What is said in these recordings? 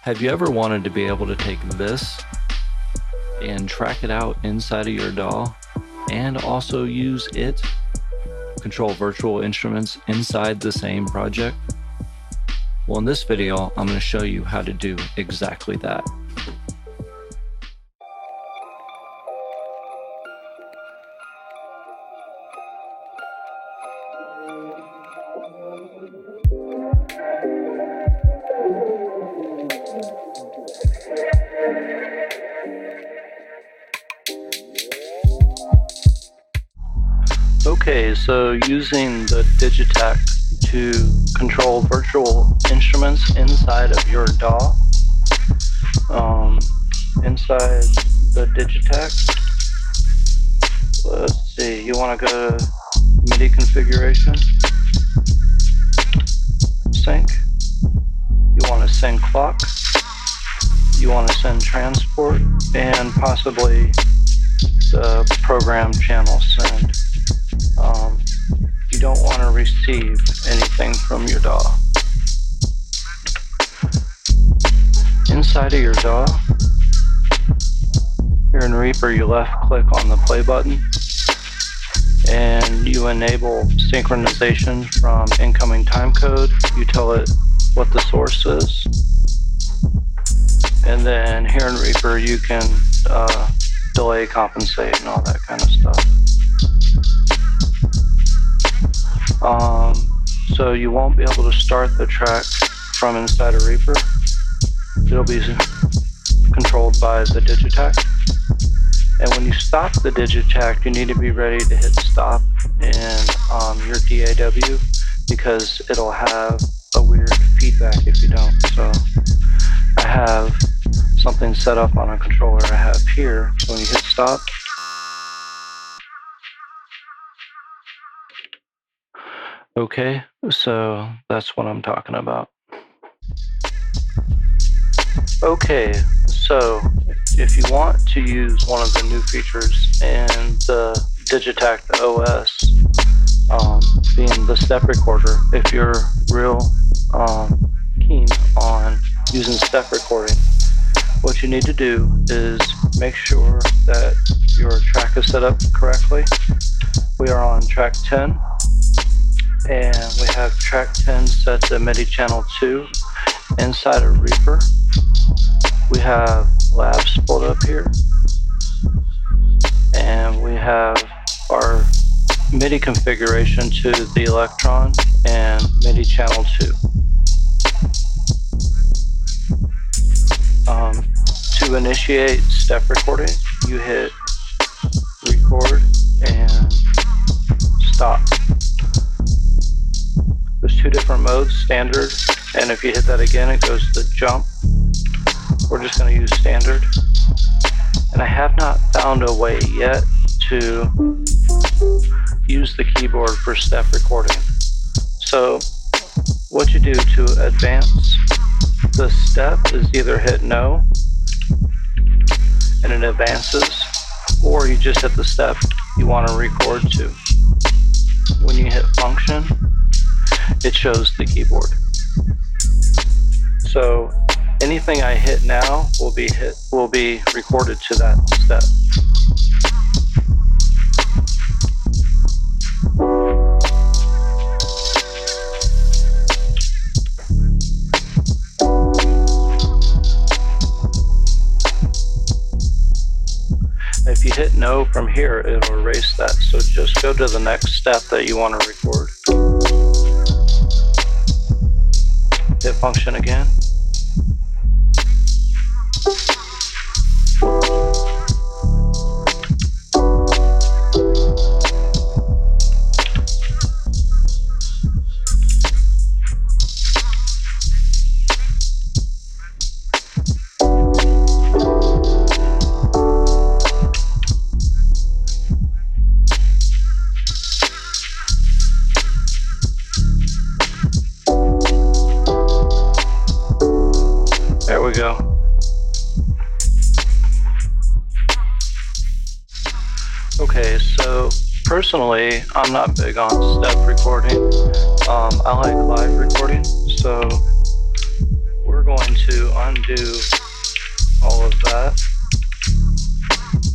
Have you ever wanted to be able to take this and track it out inside of your DAW and also use it to control virtual instruments inside the same project? Well, in this video, I'm going to show you how to do exactly that. Okay, so using the Digitakt to control virtual instruments inside of your DAW, inside the Digitakt, let's see, you want to go to MIDI configuration, sync, you want to send clock, you want to send transport, and possibly the program channel send. You don't want to receive anything from your DAW. Inside of your DAW, here in Reaper, you left click on the play button and you enable synchronization from incoming timecode. You tell it what the source is. And then here in Reaper, you can delay, compensate, and all that kind of stuff. So you won't be able to start the track from inside of Reaper. It'll be controlled by the Digitakt. And when you stop the Digitakt, you need to be ready to hit stop in your DAW because it'll have a weird feedback if you don't. So I have something set up on a controller I have here. So when you hit stop, okay, so that's what I'm talking about. Okay, so if you want to use one of the new features in the Digitakt OS, being the step recorder, if you're real keen on using step recording, what you need to do is make sure that your track is set up correctly. We are on track 10. And we have track 10 set to MIDI channel 2 inside of Reaper. We have labs pulled up here. And we have our MIDI configuration to the elektron and MIDI channel 2. To initiate step recording, you hit record and stop. There's two different modes, standard, and if you hit that again, it goes to jump. We're just going to use standard. And I have not found a way yet to use the keyboard for step recording. So what you do to advance the step is either hit no, and it advances, or you just hit the step you want to record to. When you hit function, it shows the keyboard. So anything I hit now will be recorded to that step. If you hit no from here, it'll erase that. So just go to the next step that you want to record. Hit function again. There we go. Okay, so personally, I'm not big on step recording. I like live recording, so we're going to undo all of that,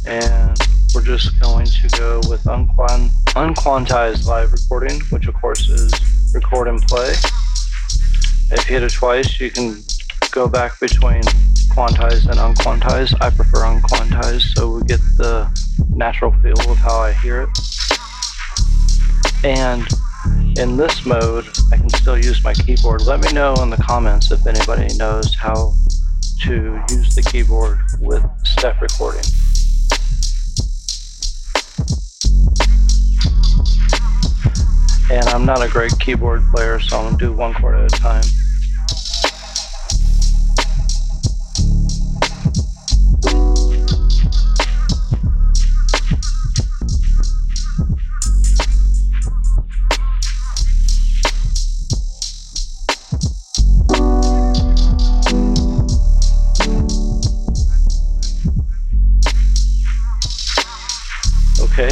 and we're just going to go with unquantized live recording, which of course is record and play. If you hit it twice, you can go back between quantized and unquantized. I prefer unquantized, so we get the natural feel of how I hear it. And in this mode, I can still use my keyboard. Let me know in the comments if anybody knows how to use the keyboard with step recording. And I'm not a great keyboard player, so I'm going to do one chord at a time. Okay,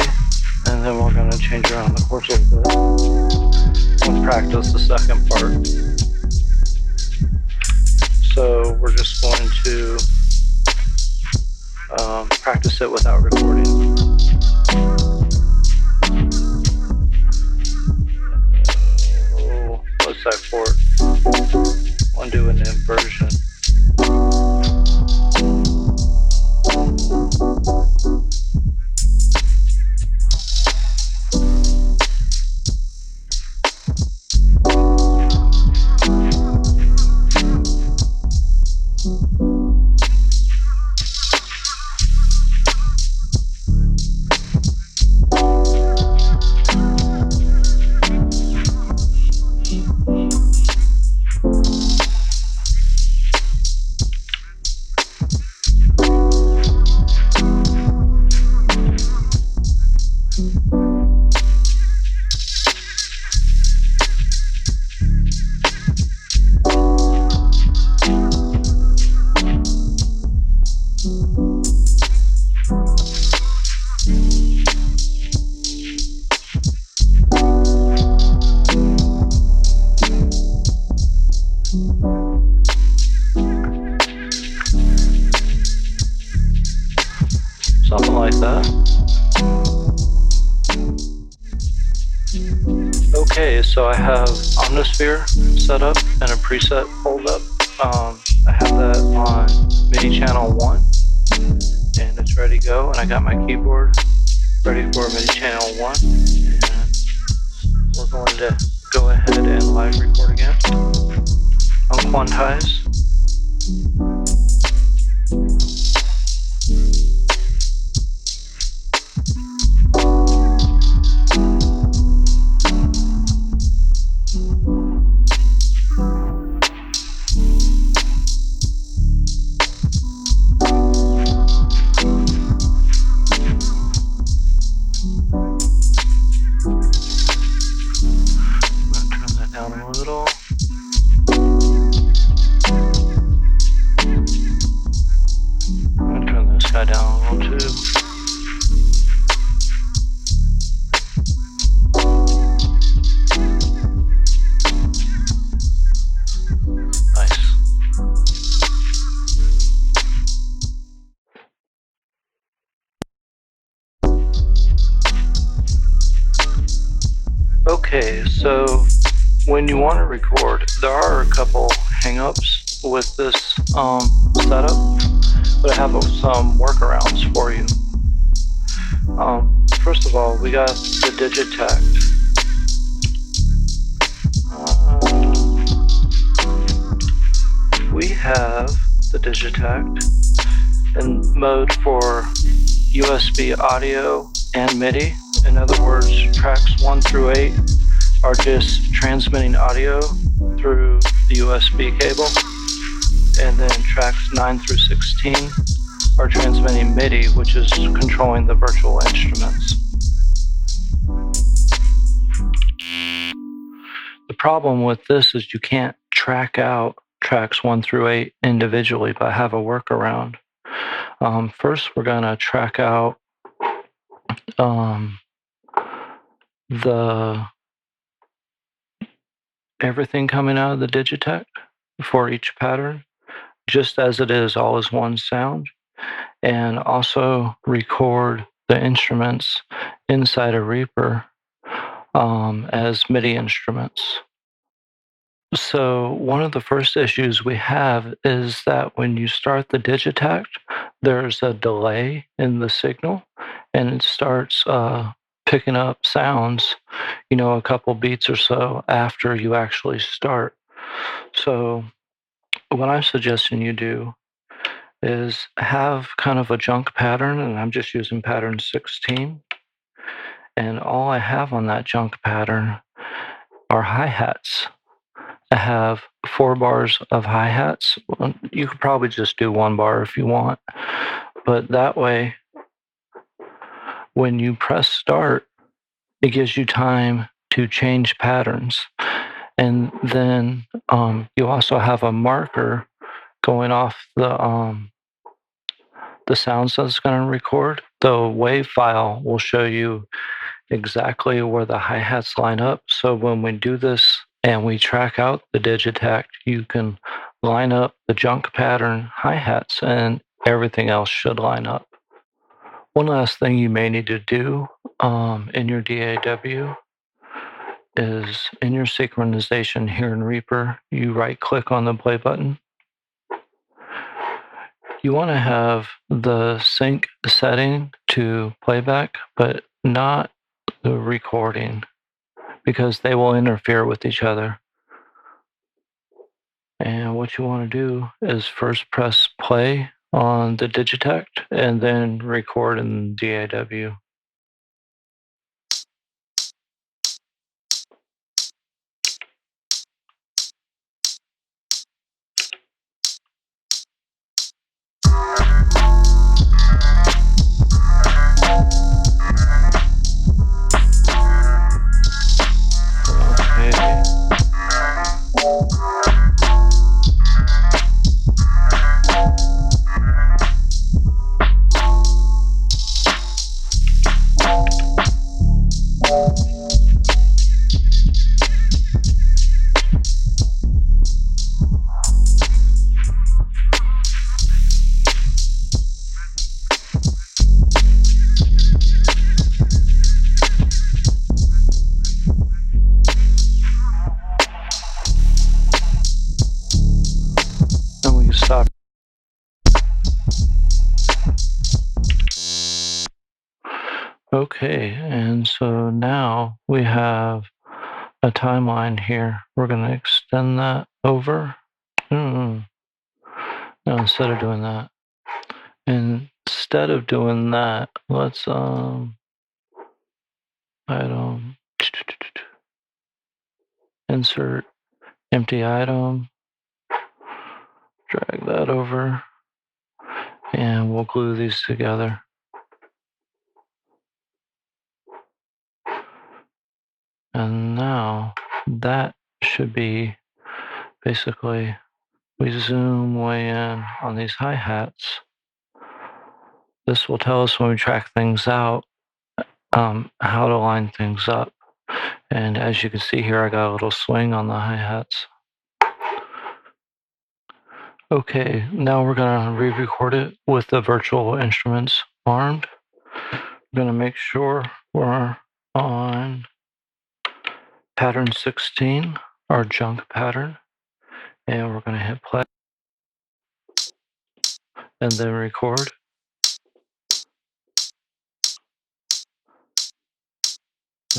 and then we're going to change around the chords a little bit. Let's practice the second part. So we're just going to practice it without recording. Oh, what's that chord? I'll do an inversion. Something like that. Okay, so I have Omnisphere set up and a preset pulled up. I have that on MIDI channel 1, and it's ready to go. And I got my keyboard ready for MIDI channel 1, and we're going to go ahead and live record again. Unquantize. Down a little. I'm going to turn this guy down a little too. Nice. Okay, so when you want to record, there are a couple hang-ups with this setup, but I have some workarounds for you. First of all, we got the Digitakt. We have the Digitakt in mode for USB audio and MIDI. In other words, tracks 1 through 8 are just transmitting audio through the USB cable, and then tracks 9 through 16 are transmitting MIDI, which is controlling the virtual instruments. The problem with this is you can't track out tracks 1 through 8 individually, but I have a workaround. First, we're going to track out everything coming out of the Digitakt for each pattern. just as it is, all as one sound, and also record the instruments inside a Reaper as MIDI instruments. So one of the first issues we have is that when you start the Digitakt, there's a delay in the signal, and it starts picking up sounds, a couple beats or so after you actually start. So what I'm suggesting you do is have kind of a junk pattern, and I'm just using pattern 16. And all I have on that junk pattern are hi-hats. I have 4 bars of hi-hats. You could probably just do 1 bar if you want, but that way, when you press start, it gives you time to change patterns. And then you also have a marker going off the sounds that's going to record. The wave file will show you exactly where the hi-hats line up. So when we do this and we track out the Digitakt, you can line up the junk pattern hi-hats and everything else should line up. One last thing you may need to do in your DAW is in your synchronization here in Reaper, you right-click on the play button. You want to have the sync setting to playback, but not the recording, because they will interfere with each other. And what you want to do is first press play on the Digitakt and then record in DAW. And we can stop. Okay, and so now we have a timeline here. We're going to extend that over. No, instead of doing that, let's item, insert empty item, drag that over, and we'll glue these together. And now that should be basically, we zoom way in on these hi-hats. This will tell us when we track things out how to line things up. And as you can see here, I got a little swing on the hi-hats. Okay, now we're going to re-record it with the virtual instruments armed. We're going to make sure we're on pattern 16, our junk pattern, and we're going to hit play and then record.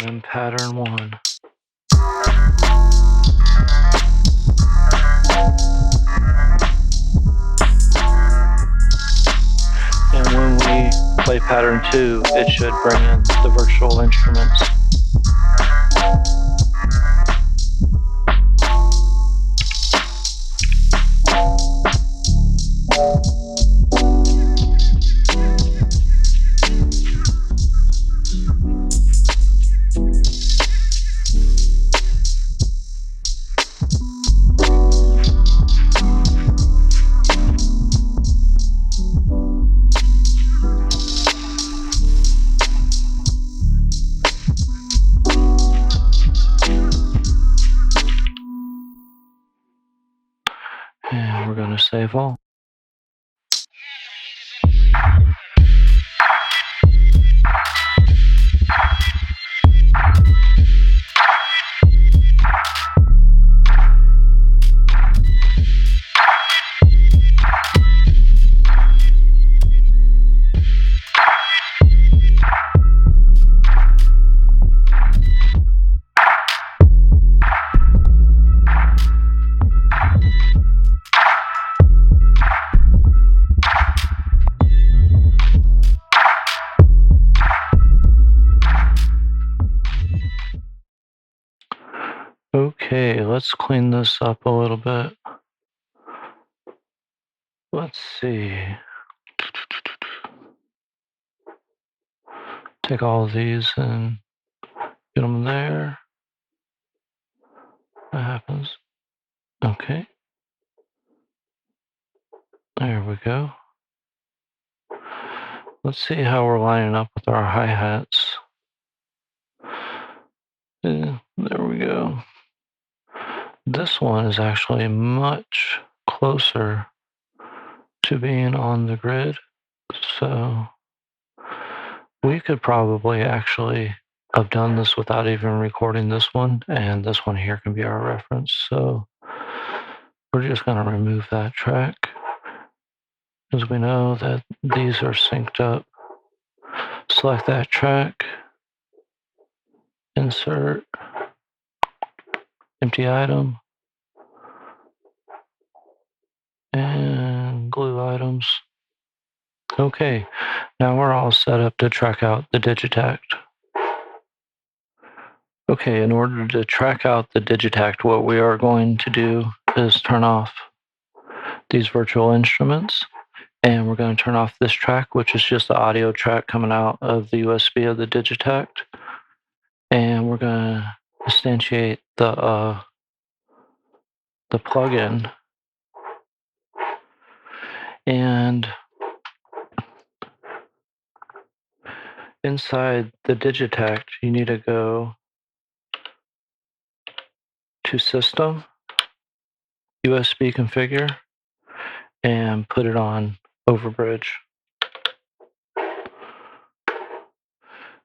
And pattern 1. And when we play pattern 2, it should bring in the virtual instruments. save all. Okay, let's clean this up a little bit. Let's see. Take all of these and get them there. What happens? Okay. There we go. Let's see how we're lining up with our hi-hats. There we go. This one is actually much closer to being on the grid, so we could probably actually have done this without even recording this one, and this one here can be our reference. So we're just going to remove that track, because we know that these are synced up. Select that track, insert, empty item, and glue items. Okay, now we're all set up to track out the Digitakt. Okay, in order to track out the Digitakt, what we are going to do is turn off these virtual instruments, and we're going to turn off this track, which is just the audio track coming out of the USB of the Digitakt, and we're going to instantiate the plugin, and inside the Digitakt, you need to go to System, USB Configure, and put it on Overbridge.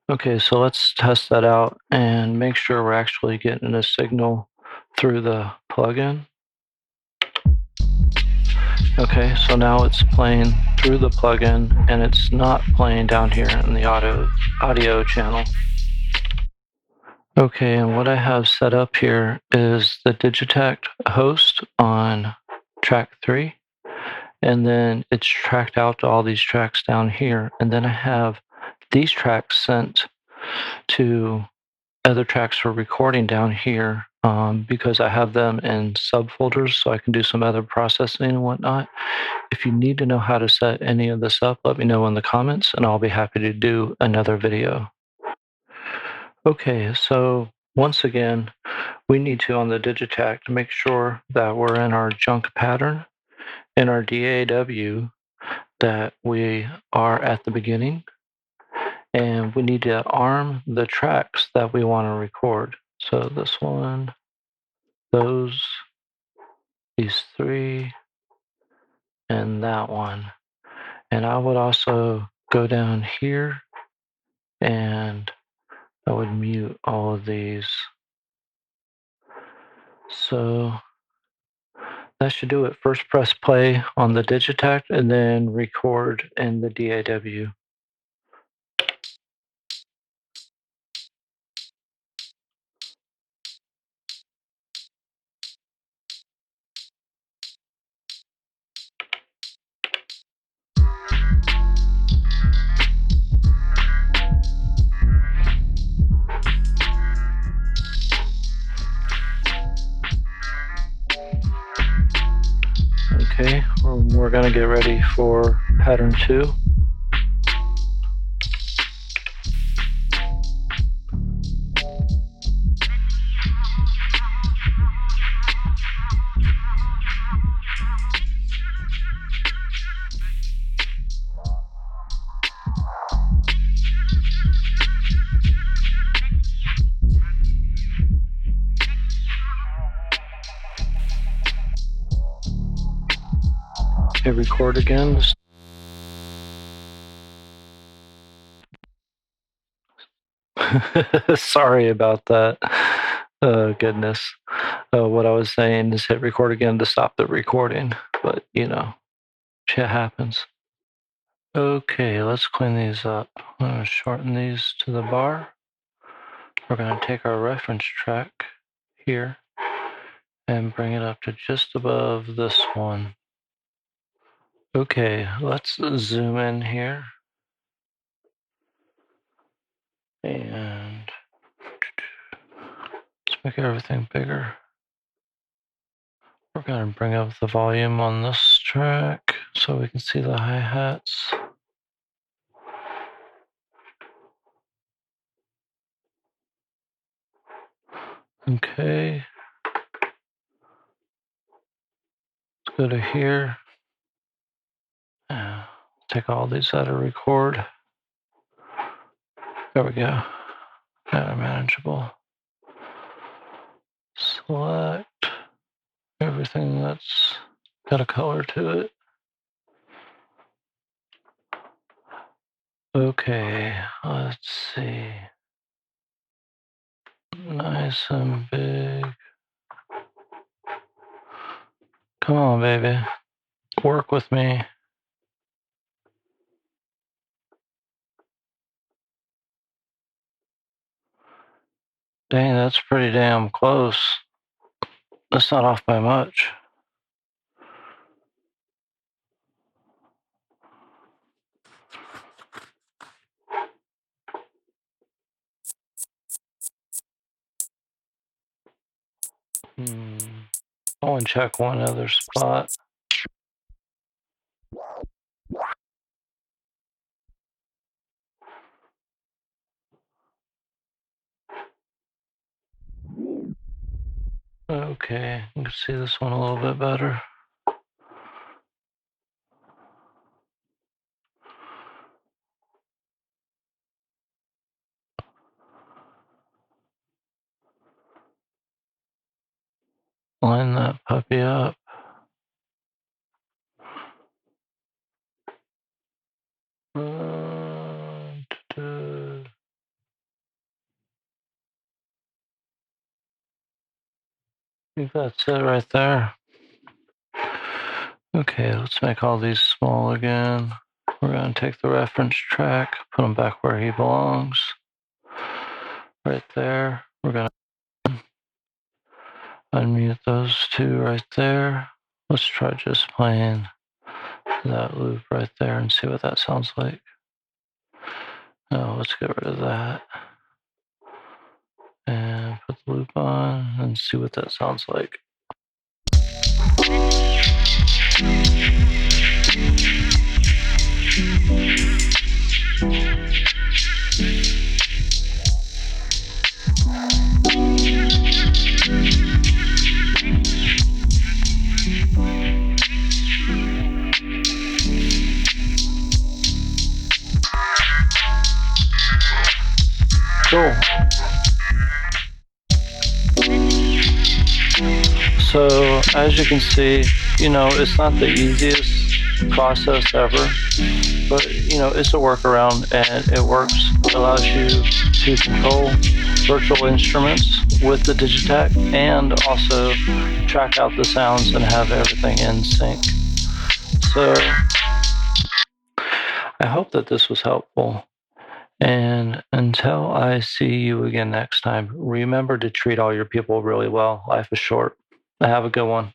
Okay, so let's test that out and make sure we're actually getting a signal through the plugin. Okay, so now it's playing through the plugin and it's not playing down here in the audio channel. Okay, and what I have set up here is the Digitakt host on track 3, and then it's tracked out to all these tracks down here, and then I have these tracks sent to other tracks for recording down here, because I have them in subfolders so I can do some other processing and whatnot. If you need to know how to set any of this up, let me know in the comments and I'll be happy to do another video. Okay, so once again, we need to, on the Digitakt, make sure that we're in our junk pattern in our DAW, that we are at the beginning, and we need to arm the tracks that we want to record. So this one, those, these 3, and that one. And I would also go down here and I would mute all of these. So that should do it. First press play on the Digitakt and then record in the DAW. Okay, we're going to get ready for pattern 2. record again. Sorry about that. Oh, goodness. What I was saying is hit record again to stop the recording, but you know, shit happens. Okay, let's clean these up. I'm going to shorten these to the bar. We're going to take our reference track here and bring it up to just above this one. Okay, let's zoom in here. And let's make everything bigger. We're going to bring up the volume on this track so we can see the hi-hats. Okay. Let's go to here. Take all these out of record. There we go. Now manageable. Select everything that's got a color to it. Okay, let's see. Nice and big. Come on, baby. Work with me. Dang, that's pretty damn close. That's not off by much. I want to check one other spot. Okay, you can see this one a little bit better. Line that puppy up. I think that's it right there. Okay, let's make all these small again. We're going to take the reference track, put him back where he belongs. Right there. We're going to unmute those two right there. Let's try just playing that loop right there and see what that sounds like. Oh, let's get rid of that. And put the loop on and see what that sounds like. Cool. So as you can see, you know, it's not the easiest process ever, but you know, it's a workaround and it works. It allows you to control virtual instruments with the Digitakt and also track out the sounds and have everything in sync. So I hope that this was helpful. And until I see you again next time, remember to treat all your people really well. Life is short. Have a good one.